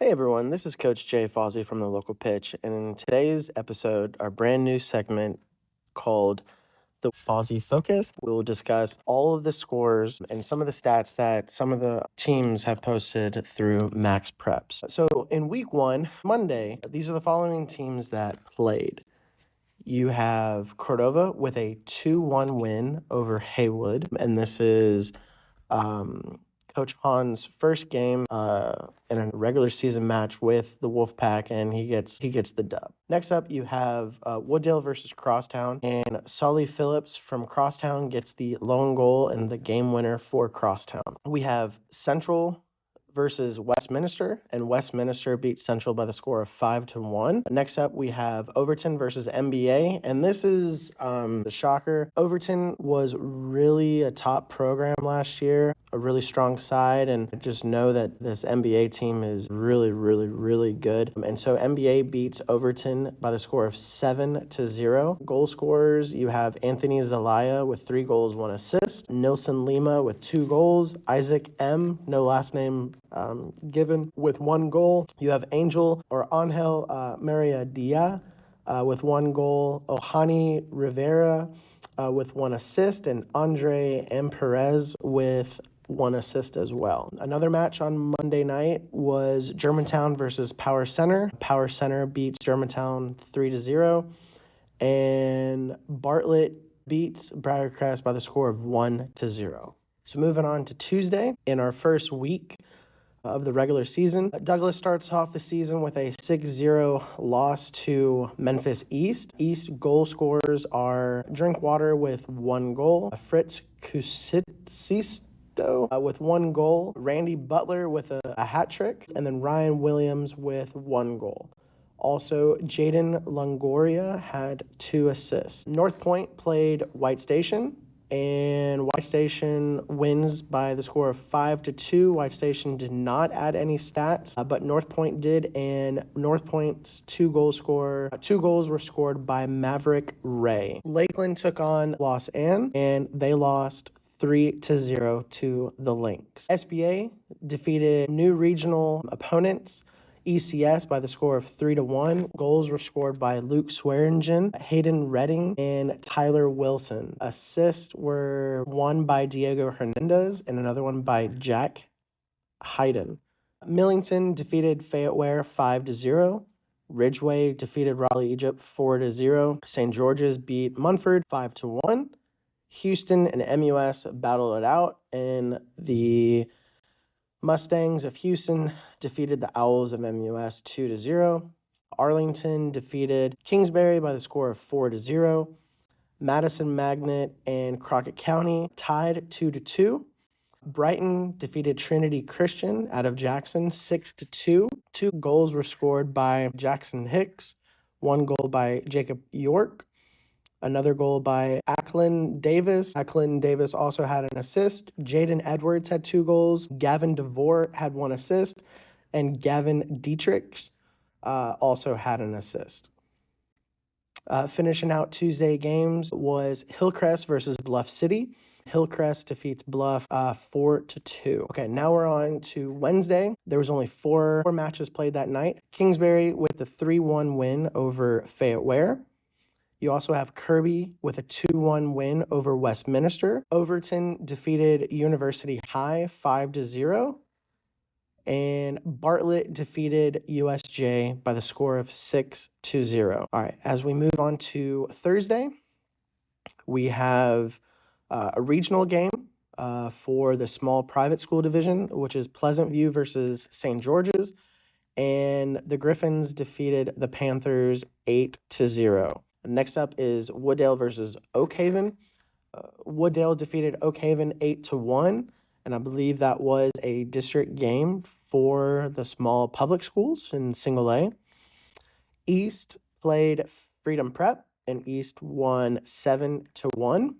Hey everyone, this is Coach Jay Fausey from the local pitch, and in today's episode, our brand new segment called the Fausey Focus, we will discuss all of the scores and some of the stats that some of the teams have posted through Max Preps. So in week 1, Monday, these are the following teams that played. You have Cordova with a 2-1 win over Haywood, and this is Coach Han's first game in a regular season match with the Wolfpack, and he gets the dub. Next up, you have Wooddale versus Crosstown, and Solly Phillips from Crosstown gets the lone goal and the game winner for Crosstown. We have Central versus Westminster, and Westminster beat Central by the score of 5-1. Next up, we have Overton versus MBA, and this is the shocker. Overton was really a top program last year, a really strong side, and just know that this MBA team is really, really, really good. And so MBA beats Overton by the score of 7-0. Goal scorers, you have Anthony Zelaya with 3 goals, 1 assist, Nilson Lima with 2 goals, Isaac M, no last name given, with 1 goal. You have Angel Maria Dia with 1 goal, Ohani Rivera with 1 assist, and Andre M. Perez with 1 assist as well. Another match on Monday night was Germantown versus Power Center. Power Center beats Germantown 3-0, and Bartlett beats Briarcrest by the score of 1-0. So moving on to Tuesday, in our first week of the regular season, Douglas starts off the season with a 6-0 loss to Memphis East. East goal scorers are Drinkwater with 1 goal, Fritz Kusisto with 1 goal, Randy Butler with a hat trick, and then Ryan Williams with 1 goal. Also, Jaden Longoria had 2 assists. North Point played White Station, and White Station wins by the score of 5-2. White Station did not add any stats, but North Point did, and North Point's 2 goals were scored by Maverick Ray. Lakeland took on Los Ann, and they lost 3-0 to the Lynx. SBA defeated new regional opponents ECS by the score of 3-1. Goals were scored by Luke Swearingen, Hayden Redding, and Tyler Wilson. Assists were 1 by Diego Hernandez and another one by Jack Hayden. Millington defeated Fayetteware 5-0. Ridgeway defeated Raleigh Egypt 4-0. St. George's beat Munford 5-1. Houston and MUS battled it out, and the Mustangs of Houston defeated the Owls of MUS 2-0. Arlington defeated Kingsbury by the score of 4-0. Madison Magnet and Crockett County tied 2-2. Brighton defeated Trinity Christian out of Jackson 6-2. 2 goals were scored by Jackson Hicks, 1 goal by Jacob York, another goal by Acklin Davis. Acklin Davis also had an assist. Jaden Edwards had 2 goals. Gavin DeVore had 1 assist. And Gavin Dietrich also had an assist. Finishing out Tuesday games was Hillcrest versus Bluff City. Hillcrest defeats Bluff 4-2. Okay, now we're on to Wednesday. There was only 4 matches played that night. Kingsbury with the 3-1 win over Fayetteware. You also have Kirby with a 2-1 win over Westminster. Overton defeated University High 5-0. And Bartlett defeated USJ by the score of 6-0. All right, as we move on to Thursday, we have a regional game for the small private school division, which is Pleasant View versus St. George's. And the Griffins defeated the Panthers 8-0. Next up is Wooddale versus Oak Haven. Wooddale defeated Oak Haven 8-1, and I believe that was a district game for the small public schools in Single A. East played Freedom Prep, and East won 7-1.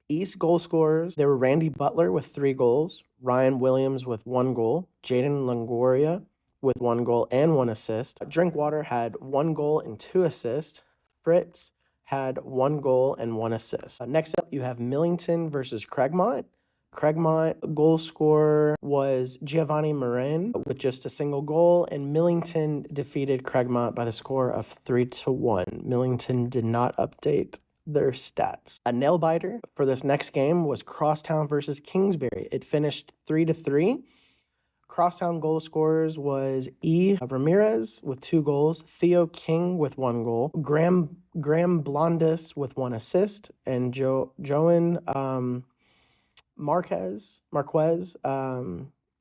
East goal scorers, there were Randy Butler with 3 goals, Ryan Williams with 1 goal, Jaden Longoria with 1 goal and 1 assist. Drinkwater had 1 goal and 2 assists. Fritz had 1 goal and 1 assist. Next up, you have Millington versus Craigmont. Craigmont goal scorer was Giovanni Marin with just a single goal, and Millington defeated Craigmont by the score of 3-1. Millington did not update their stats. A nail biter for this next game was Crosstown versus Kingsbury. It finished 3-3. Crosstown goal scorers was E. Ramirez with 2 goals, Theo King with 1 goal, Graham Blondus with 1 assist, and Joan Marquez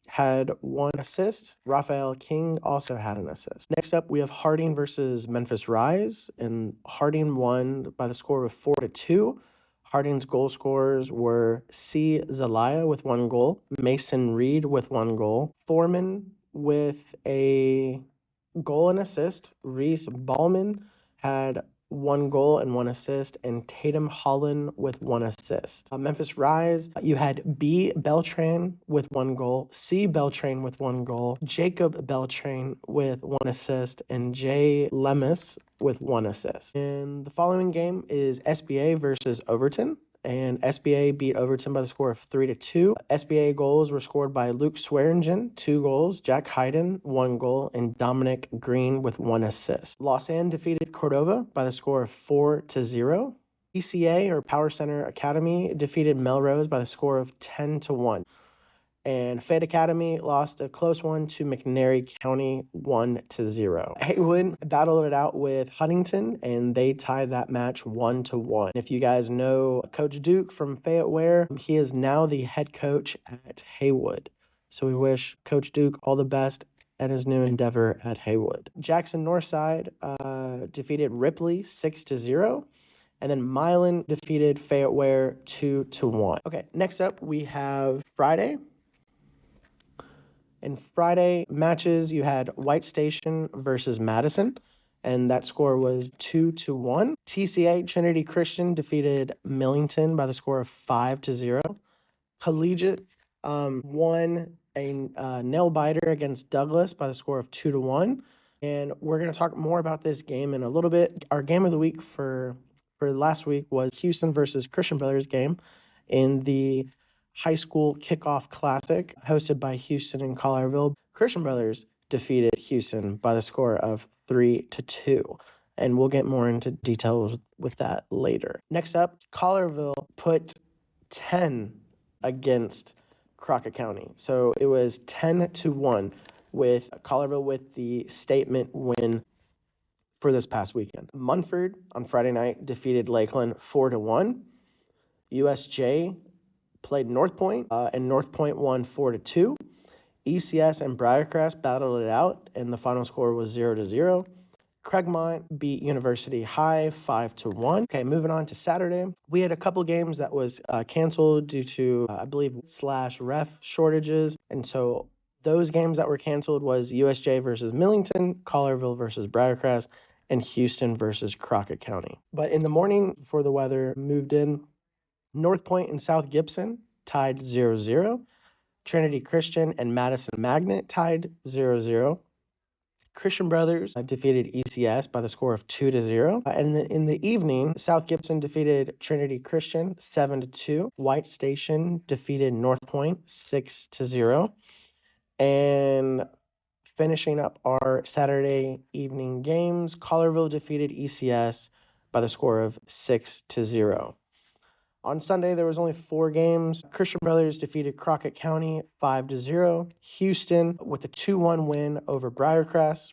had 1 assist. Raphael King also had an assist. Next up, we have Harding versus Memphis Rise, and Harding won by the score of 4-2. Harding's goal scorers were C. Zelaya with 1 goal, Mason Reed with 1 goal, Thorman with a goal and assist, Reese Ballman had 1 goal and 1 assist, and Tatum Holland with 1 assist. Memphis Rise, you had B. Beltran with 1 goal, C. Beltran with 1 goal, Jacob Beltran with 1 assist, and J. Lemus with 1 assist. And the following game is SBA versus Overton. And SBA beat Overton by the score of 3-2. SBA goals were scored by Luke Swearingen, 2 goals, Jack Hayden, 1 goal, and Dominic Green with 1 assist. Lausanne defeated Cordova by the score of 4-0. PCA, or Power Center Academy, defeated Melrose by the score of 10-1. And Fayette Academy lost a close one to McNairy County 1-0. Haywood battled it out with Huntington, and they tied that match 1-1. If you guys know Coach Duke from Fayette Ware, he is now the head coach at Haywood. So we wish Coach Duke all the best at his new endeavor at Haywood. Jackson Northside defeated Ripley 6-0. And then Milan defeated Fayette Ware 2-1. Okay, next up we have Friday. In Friday matches, you had White Station versus Madison, and that score was 2-1. TCA, Trinity Christian, defeated Millington by the score of 5-0. Collegiate won a nail biter against Douglas by the score of 2-1. And we're going to talk more about this game in a little bit. Our game of the week for last week was Houston versus Christian Brothers game in the high school kickoff classic hosted by Houston and Collierville. Christian Brothers defeated Houston by the score of 3-2. And we'll get more into details with that later. Next up, Collierville put 10 against Crockett County. So it was 10-1 with Collierville with the statement win for this past weekend. Munford on Friday night defeated Lakeland 4-1. USJ played North Point, and North Point won 4-2. ECS and Briarcrest battled it out, and the final score was 0-0. Craigmont beat University High 5-1. Okay, moving on to Saturday. We had a couple games that was canceled due to, I believe, /ref shortages. And so those games that were canceled was USJ versus Millington, Collierville versus Briarcrest, and Houston versus Crockett County. But in the morning, before the weather moved in, North Point and South Gibson tied 0-0. Trinity Christian and Madison Magnet tied 0-0. Christian Brothers defeated ECS by the score of 2-0. And in the evening, South Gibson defeated Trinity Christian 7-2. White Station defeated North Point 6-0. And finishing up our Saturday evening games, Collierville defeated ECS by the score of 6-0. On Sunday, there was only 4 games. Christian Brothers defeated Crockett County 5-0. Houston with a 2-1 win over Briarcrest.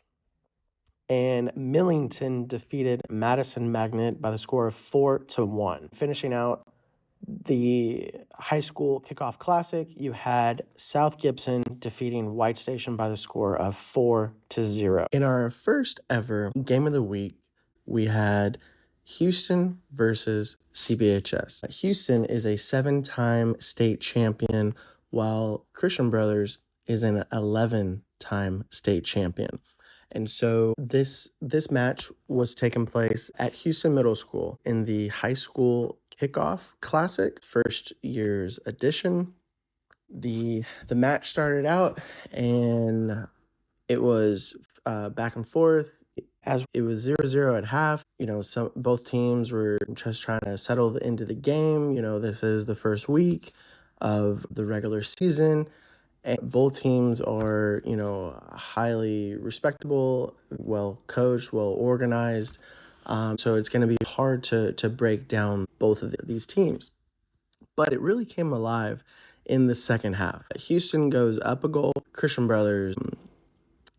And Millington defeated Madison Magnet by the score of 4-1. Finishing out the high school kickoff classic, you had South Gibson defeating White Station by the score of 4-0. In our first ever game of the week, we had Houston versus CBHS. Houston is a 7-time state champion, while Christian Brothers is an 11-time state champion. And so this match was taking place at Houston Middle School in the high school kickoff classic, first year's edition. The match started out and it was back and forth. As it was 0-0 at half, both teams were just trying to settle into the game. This is the first week. of the regular season. And both teams are, highly respectable, well coached, well organized. So it's going to be hard to break down both of these teams. But it really came alive in the second half. Houston goes up a goal. Christian Brothers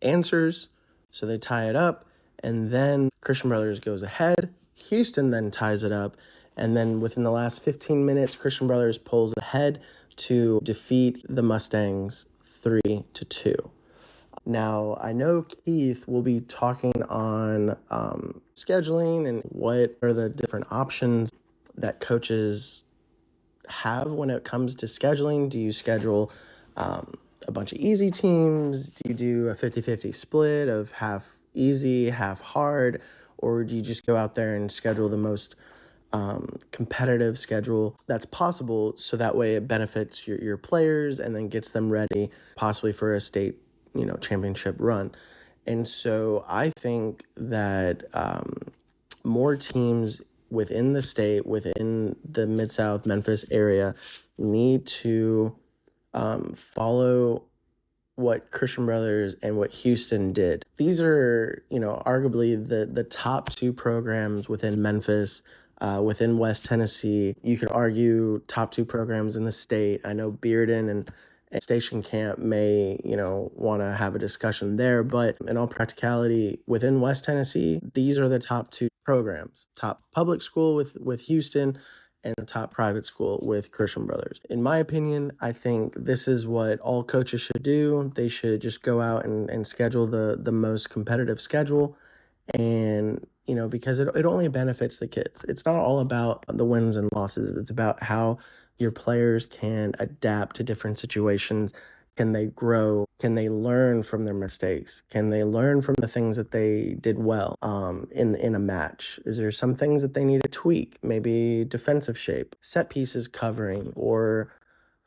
answers, so they tie it up, and then Christian Brothers goes ahead. Houston then ties it up, and then within the last 15 minutes, Christian Brothers pulls ahead to defeat the Mustangs 3-2. Now, I know Keith will be talking on scheduling and what are the different options that coaches have when it comes to scheduling. Do you schedule a bunch of easy teams? Do you do a 50-50 split of half easy, half hard? Or do you just go out there and schedule the most competitive schedule that's possible, so that way it benefits your players and then gets them ready possibly for a state championship run? And so I think that more teams within the state, within the Mid-South Memphis area, need to follow what Christian Brothers and what Houston did. These are, arguably the top two programs within Memphis, within West Tennessee. You could argue top two programs in the state. I know Bearden and Station Camp may, want to have a discussion there, but in all practicality, within West Tennessee, these are the top two programs. Top public school with Houston, and the top private school with Christian Brothers. In my opinion, I think this is what all coaches should do. They should just go out and schedule the most competitive schedule. And, because it only benefits the kids. It's not all about the wins and losses. It's about how your players can adapt to different situations. Can they grow? Can they learn from their mistakes? Can they learn from the things that they did well in a match? Is there some things that they need to tweak? Maybe defensive shape, set pieces covering, or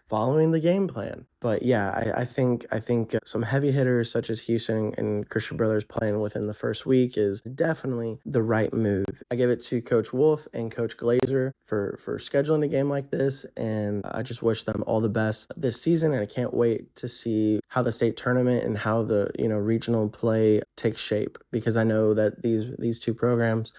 following the game plan. But yeah, I think some heavy hitters such as Houston and Christian Brothers playing within the first week is definitely the right move. I give it to Coach Wolf and Coach Glazer for scheduling a game like this, and I just wish them all the best this season, and I can't wait to see how the state tournament and how the regional play takes shape, because I know that these two programs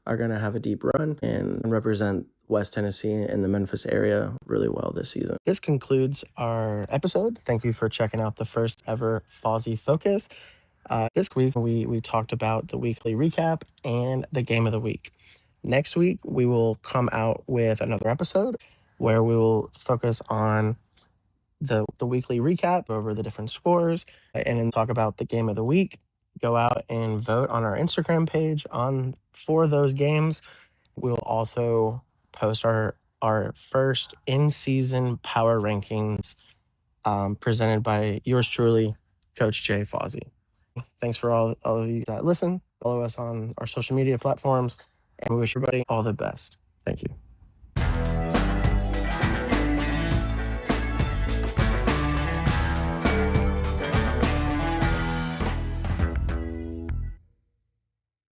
are going to have a deep run and represent West Tennessee and the Memphis area really well this season. This concludes our episode. Thank you for checking out the first ever Fausey Focus. This week, we talked about the weekly recap and the game of the week. Next week, we will come out with another episode where we will focus on the weekly recap over the different scores, and then talk about the game of the week. Go out and vote on our Instagram page for those games. We'll also post our first in-season power rankings, presented by yours truly, Coach Jay Fausey. Thanks for all of you that listen. Follow us on our social media platforms, and we wish everybody all the best. Thank you.